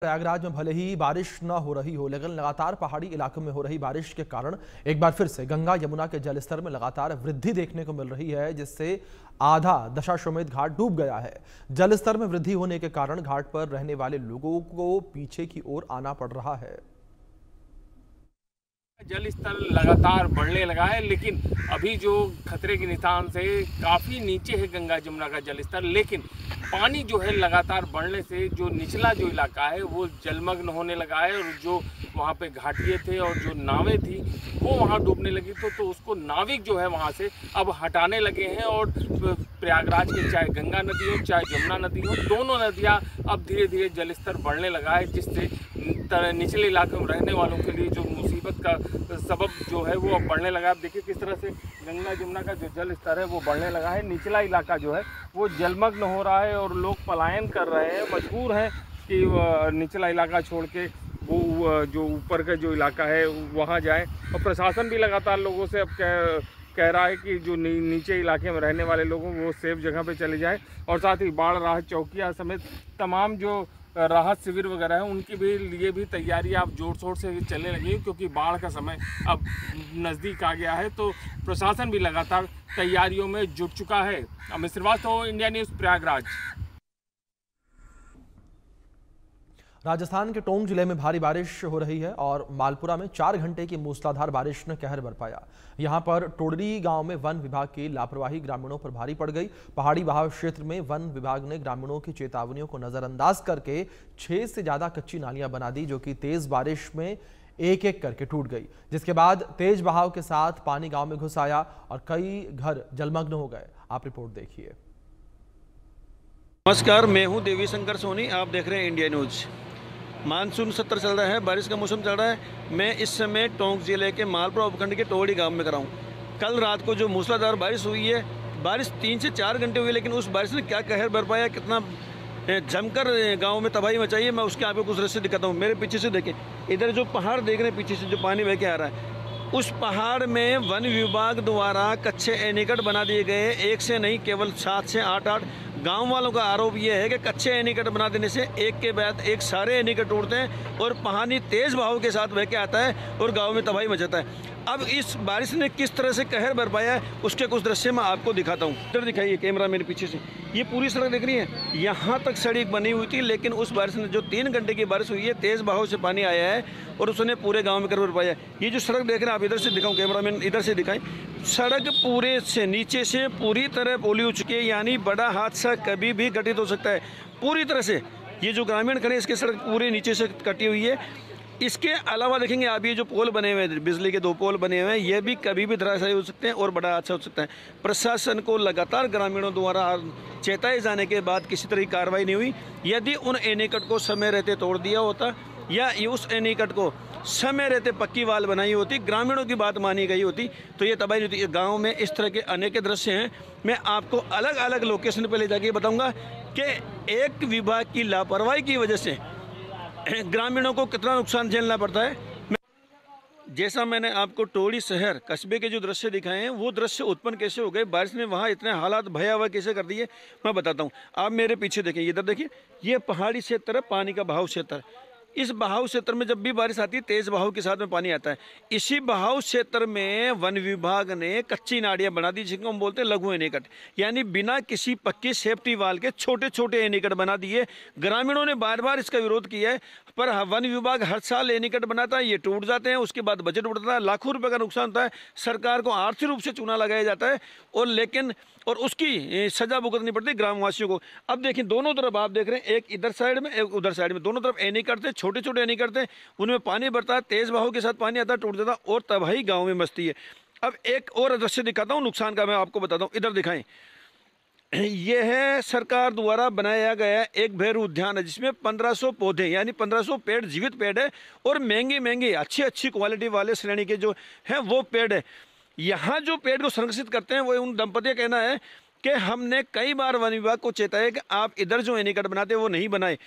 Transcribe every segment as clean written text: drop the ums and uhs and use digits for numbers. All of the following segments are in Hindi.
प्रयागराज में भले ही बारिश न हो रही हो, लेकिन लगातार पहाड़ी इलाकों में हो रही बारिश के कारण एक बार फिर से गंगा यमुना के जलस्तर में लगातार वृद्धि देखने को मिल रही है, जिससे आधा दशाश्वमेध घाट डूब गया है। जलस्तर में वृद्धि होने के कारण घाट पर रहने वाले लोगों को पीछे की ओर आना पड़ रहा है। जल स्तर लगातार बढ़ने लगा है, लेकिन अभी जो खतरे के निशान से काफ़ी नीचे है गंगा जमुना का जल स्तर, लेकिन पानी जो है लगातार बढ़ने से जो निचला जो इलाका है वो जलमग्न होने लगा है। और जो वहाँ पे घाटिये थे और जो नावें थी वो वहाँ डूबने लगी तो उसको नाविक जो है वहाँ से अब हटाने लगे हैं। और प्रयागराज के चाहे गंगा नदी हो चाहे यमुना नदी हो, दोनों नदियाँ अब धीरे धीरे जल स्तर बढ़ने लगा है, जिससे निचले इलाकों में रहने वालों के लिए जो मुसीबत का सबब जो है वो अब बढ़ने लगा है। अब देखिए किस तरह से गंगा यमुना का जो जल स्तर है वो बढ़ने लगा है। निचला इलाका जो है वो जलमग्न हो रहा है और लोग पलायन कर रहे हैं, मजबूर हैं कि निचला इलाका छोड़ के वो जो ऊपर का जो इलाका है वहाँ जाए। और प्रशासन भी लगातार लोगों से अब कह रहा है कि जो नीचे इलाके में रहने वाले लोगों वो सेफ जगह पे चले जाएं। और साथ ही बाढ़ राहत चौकियाँ समेत तमाम जो राहत शिविर वगैरह है उनकी भी लिए भी तैयारी अब जोर शोर से चलने लगी है, क्योंकि बाढ़ का समय अब नज़दीक आ गया है। तो प्रशासन भी लगातार तैयारियों में जुट चुका है। Amit Srivastava, India News, Prayagraj. राजस्थान के टोंक जिले में भारी बारिश हो रही है और मालपुरा में 4 घंटे की मूसलाधार बारिश ने कहर बरपाया। यहां पर टोडरी गांव में वन विभाग की लापरवाही ग्रामीणों पर भारी पड़ गई। पहाड़ी बहाव क्षेत्र में वन विभाग ने ग्रामीणों की चेतावनियों को नजरअंदाज करके 6 से ज्यादा कच्ची नालियां बना दी, जो कि तेज बारिश में एक एक करके टूट गई, जिसके बाद तेज बहाव के साथ पानी गांव में घुस आया और कई घर जलमग्न हो गए। आप रिपोर्ट देखिए। नमस्कार, मैं हूं देवी शंकर सोनी, आप देख रहे हैं इंडिया न्यूज। मानसून सत्र चल रहा है, बारिश का मौसम चल रहा है। मैं इस समय टोंक जिले के मालपुरा उपखंड के टोड़ी गांव में खड़ा हूं। कल रात को जो मूसलाधार बारिश हुई है, बारिश 3 से 4 घंटे हुई, लेकिन उस बारिश ने क्या कहर बरपाया, कितना जमकर गांव में तबाही मचाई है। मैं उसके आपको कुछ दृश्य दिखाता हूं। मेरे पीछे से देखें, इधर जो पहाड़ देख रहे हैं पीछे से जो पानी बह के आ रहा है, उस पहाड़ में वन विभाग द्वारा कच्चे एनीकट बना दिए गए। एक से नहीं, केवल 7 से 8 गांव वालों का आरोप यह है कि कच्चे एनीकट बना देने से एक के बाद एक सारे एनीकट टूटते हैं और पानी तेज बहाव के साथ बह के आता है और गांव में तबाही मचाता है। अब इस बारिश ने किस तरह से कहर बरपाया है, उसके कुछ दृश्य मैं आपको दिखाता हूँ। इधर दिखाइए कैमरा मेरे पीछे से, ये पूरी सड़क दिख रही है, यहाँ तक सड़क बनी हुई थी, लेकिन उस बारिश ने जो 3 घंटे की बारिश हुई है, तेज बहाव से पानी आया है और उसने पूरे गाँव में कहर बरपाया। ये जो सड़क देख रहे हैं आप, इधर से दिखाऊँ, कैमरा मैन इधर से दिखाएं। सड़क पूरे से नीचे से पूरी तरह पोली हो चुकी है, यानी बड़ा हादसा कभी भी घटित हो सकता है पूरी तरह से। ये जो ग्रामीण खड़े, इसके सड़क पूरे नीचे से कटी हुई है। इसके अलावा देखेंगे आप, ये जो पोल बने हुए हैं, बिजली के 2 पोल बने हुए हैं, ये भी कभी भी धराशायी हो सकते हैं और बड़ा हादसा हो सकता है। प्रशासन को लगातार ग्रामीणों द्वारा चेताए जाने के बाद किसी तरह की कार्रवाई नहीं हुई। यदि उन एनीकट को समय रहते तोड़ दिया होता या उस एनीकट को समय रहते पक्की वाल बनाई होती, ग्रामीणों की बात मानी गई होती, तो ये तबाही होती। गांव में इस तरह के अनेक दृश्य हैं। मैं आपको अलग अलग लोकेशन पर ले जाके बताऊंगा कि एक विभाग की लापरवाही की वजह से ग्रामीणों को कितना नुकसान झेलना पड़ता है। जैसा मैंने आपको टोड़ी शहर कस्बे के जो दृश्य दिखाए हैं, वो दृश्य उत्पन्न कैसे हो गए, बारिश ने वहाँ इतने हालात भयावह कैसे कर दिए, मैं बताता हूँ। आप मेरे पीछे देखिए, इधर देखिए, ये पहाड़ी क्षेत्र है, पानी का बहाव क्षेत्र। इस बहाव क्षेत्र में जब भी बारिश आती है, तेज बहाव के साथ में पानी आता है। इसी बहाव क्षेत्र में वन विभाग ने कच्ची नालियां बना दी, जिनको हम बोलते हैं लघु एनीकट, यानी बिना किसी पक्की सेफ्टी वाल के छोटे छोटे एनीकट बना दिए। ग्रामीणों ने बार बार इसका विरोध किया है, पर वन विभाग हर साल एनीकट बनाता है, ये टूट जाते हैं, उसके बाद बजट उठता है, लाखों रुपए का नुकसान होता है, सरकार को आर्थिक रूप से चूना लगाया जाता है और उसकी सजा भुगतनी पड़ती है ग्रामवासियों को। अब देखिए, दोनों तरफ आप देख रहे हैं, एक इधर साइड में एक उधर साइड में, दोनों तरफ एनीकट थे, छोटे छोटे एनीकट थे, उनमें पानी बढ़ता है, तेज बहाव के साथ पानी आता है, टूट जाता और तबाही गाँव में मचती है। अब एक और दृश्य दिखाता हूँ नुकसान का, मैं आपको बताता हूँ। इधर दिखाएं, यह है सरकार द्वारा बनाया गया एक भैरू उद्यान है, जिसमें 1500 पौधे यानी 1500 पेड़, जीवित पेड़ है और महंगी अच्छी क्वालिटी वाले श्रेणी के जो हैं वो पेड़ है। यहाँ जो पेड़ को संरक्षित करते हैं वो उन दंपति का कहना है कि हमने कई बार वन विभाग को चेताया कि आप इधर जो एनीकट बनाते हैं वो नहीं बनाए।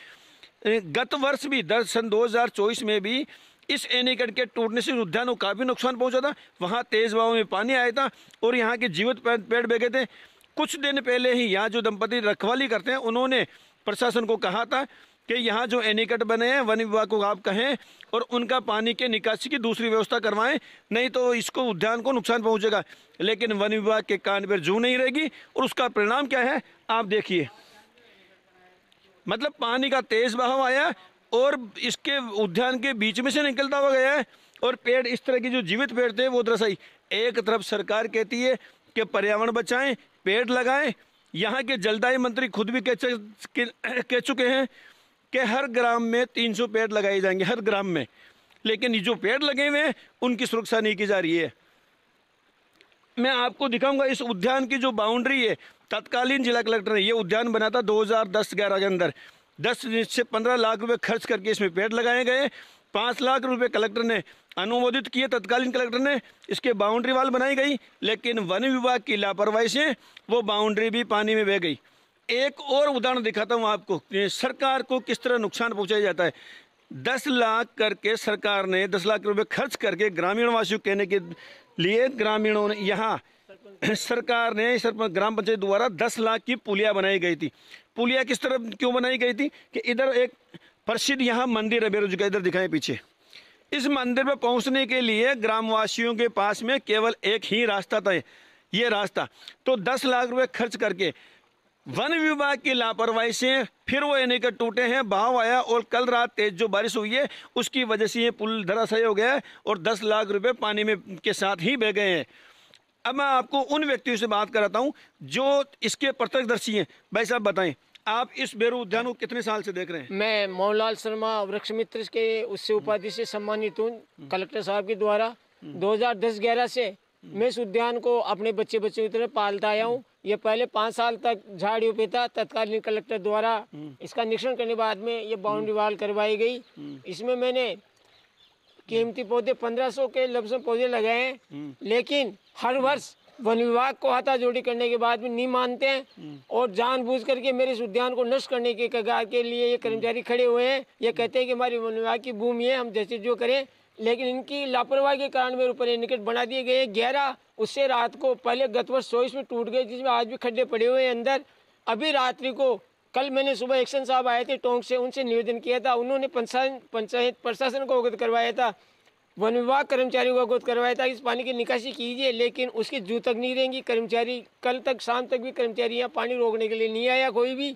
गत वर्ष भी सन 2024 में भी इस एनीकट के टूटने से उद्यान को काफ़ी नुकसान पहुंचा था। वहाँ तेज बहाव में पानी आया था और यहाँ के जीवित पेड़ बह गए थे। कुछ दिन पहले ही यहाँ जो दंपति रखवाली करते हैं, उन्होंने प्रशासन को कहा था कि यहाँ जो एनीकट बने हैं वन विभाग को आप कहें और उनका पानी के निकासी की दूसरी व्यवस्था करवाएं, नहीं तो इसको उद्यान को नुकसान पहुँचेगा। लेकिन वन विभाग के कान पर जू नहीं रहेगी और उसका परिणाम क्या है आप देखिए। मतलब पानी का तेज बहाव आया और इसके उद्यान के बीच में से निकलता हुआ गया है और पेड़, इस तरह के जो जीवित पेड़ थे वो दरअसल एक तरफ सरकार कहती है कि पर्यावरण बचाएं, पेड़ लगाएं। यहाँ के जलदायी मंत्री खुद भी कह चुके हैं कि हर ग्राम में 300 पेड़ लगाए जाएंगे, हर ग्राम में। लेकिन ये जो पेड़ लगे हुए हैं उनकी सुरक्षा नहीं की जा रही है। मैं आपको दिखाऊंगा इस उद्यान की जो बाउंड्री है, तत्कालीन जिला कलेक्टर ने ये उद्यान बना था 2010-11 के अंदर। 10 से 15 लाख रुपए खर्च करके इसमें पेड़ लगाए गए। 5 लाख रुपए कलेक्टर ने अनुमोदित किए, तत्कालीन कलेक्टर ने, इसके बाउंड्री वाल बनाई गई। लेकिन वन विभाग की लापरवाही से वो बाउंड्री भी पानी में बह गई। एक और उदाहरण दिखाता हूँ आपको, सरकार को किस तरह नुकसान पहुँचाया जाता है। 10 लाख करके सरकार ने 10 लाख रुपए खर्च करके ग्रामीण वासियों कहने के लिए ग्रामीणों ने यहाँ सरकार ने ग्राम पंचायत द्वारा 10 लाख की पुलिया बनाई गई थी। पुलिया किस तरह क्यों बनाई गई थी कि इधर एक प्रसिद्ध यहाँ मंदिर है बेरोज का, इधर दिखाएं पीछे। इस मंदिर पर पहुँचने के लिए ग्रामवासियों के पास में केवल एक ही रास्ता था, ये रास्ता। तो 10 लाख रुपए खर्च करके वन विभाग की लापरवाही से फिर वो एनीकट टूटे हैं, बहाव आया और कल रात तेज जो बारिश हुई है उसकी वजह से ये पुल धराशायी हो गया है और 10 लाख रुपए पानी में के साथ ही बह गए हैं। अब मैं आपको उन व्यक्तियों से बात कराता हूं जो इसके प्रत्यक्षदर्शी हैं। भाई साहब बताएं, आप इस बेरू उद्यान को कितने साल से देख रहे हैं? मैं मोहनलाल शर्मा वृक्ष मित्र के उससे उपाधि से सम्मानित हूँ कलेक्टर साहब के द्वारा। 2010-11 से मैं इस उद्यान को अपने बच्चे की तरह पालता आया हूँ। ये पहले 5 साल तक झाड़ियों पे था। तत्कालीन कलेक्टर द्वारा इसका निरीक्षण करने बाद में ये बाउंड्री वाल करवाई गई। इसमें मैंने कीमती पौधे 1500 के लमसम पौधे लगाए हैं। लेकिन हर वर्ष वन विभाग को हाथाजोड़ी करने के बाद भी नहीं मानते हैं और जानबूझ करके मेरे इस उद्यान को नष्ट करने के कगार के लिए ये कर्मचारी खड़े हुए हैं। ये कहते हैं कि हमारी वन विभाग की भूमि है, हम जैसे जो करें। लेकिन इनकी लापरवाही के कारण मेरे ऊपर एनीकट बना दिए गए। 11 उससे रात को पहले गत वर्ष 24 में टूट गए, जिसमें आज भी खड्डे पड़े हुए हैं अंदर। अभी रात्रि को कल मैंने सुबह एक्शन साहब आए थे टोंक से, उनसे निवेदन किया था। उन्होंने पंचायत प्रशासन को अवगत करवाया था, वन विभाग कर्मचारियों को अवगत करवाया था इस पानी की निकासी कीजिए। लेकिन उसकी जू तक नहीं रहेंगी। कर्मचारी कल तक शाम तक भी कर्मचारी यहाँ पानी रोकने के लिए नहीं आया कोई भी।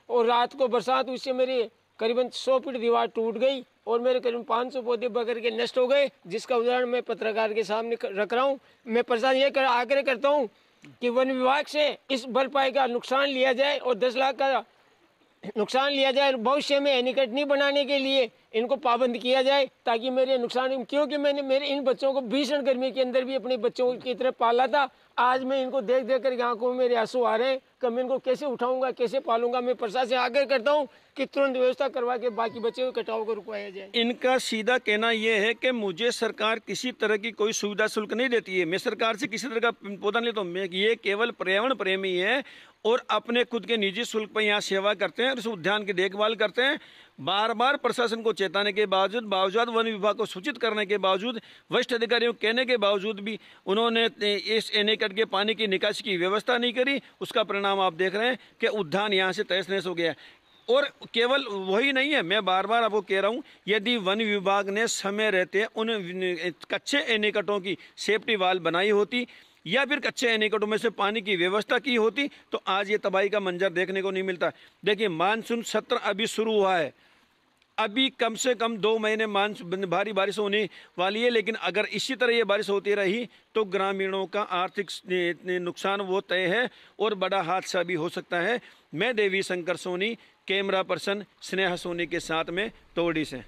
और रात को बरसात उससे मेरे करीबन 100 फीट दीवार टूट गई और मेरे करीब 500 पौधे बगर के नष्ट हो गए, जिसका उदाहरण मैं पत्रकार के सामने रख रहा हूँ। मैं प्रशासन ये आग्रह करता हूँ कि वन विभाग से इस भरपाई का नुकसान लिया जाए और 10 लाख का नुकसान लिया जाए। भविष्य में एनीकट नहीं बनाने के लिए इनको पाबंद किया जाए ताकि मेरे नुकसान, क्योंकि मैंने मेरे इन बच्चों को भीषण गर्मी के अंदर भी अपने बच्चों की तरह पाला था। आज मैं इनको देख देख कर आंखों में मेरे आंसू आ रहे हैं कि मैं इनको कैसे उठाऊंगा, कैसे पालूंगा। मैं प्रशासन से आग्रह करता हूं कि तुरंत व्यवस्था करवा के बाकी बच्चे हुए कटाव को रुकवाया जाए। इनका सीधा कहना यह है कि मुझे सरकार किसी तरह की कोई सुविधा शुल्क नहीं देती है, मैं सरकार से किसी तरह का पौधा नहीं लेता हूँ। मैं ये केवल पर्यावरण प्रेमी है और अपने खुद के निजी शुल्क पर यहाँ सेवा करते हैं और इस उद्यान की देखभाल करते हैं। बार बार प्रशासन को चेताने के बावजूद वन विभाग को सूचित करने के बावजूद, वरिष्ठ अधिकारियों कहने के बावजूद भी उन्होंने इस एनीकट के पानी की निकासी की व्यवस्था नहीं करी। उसका परिणाम आप देख रहे हैं कि उद्यान यहाँ से तहस नहस हो गया है। और केवल वही नहीं है, मैं बार बार आपको कह रहा हूँ, यदि वन विभाग ने समय रहते उन कच्चे एनीकटों की सेफ्टी वाल बनाई होती या फिर कच्चे एनीकटों में से पानी की व्यवस्था की होती तो आज ये तबाही का मंजर देखने को नहीं मिलता। देखिए, मानसून सत्र अभी शुरू हुआ है, अभी कम से कम 2 महीने मानसून भारी बारिश होने वाली है। लेकिन अगर इसी तरह ये बारिश होती रही तो ग्रामीणों का आर्थिक नुकसान वो तय है और बड़ा हादसा भी हो सकता है। मैं देवी शंकर सोनी, कैमरा पर्सन स्नेहा सोनी के साथ में तोड़ी से।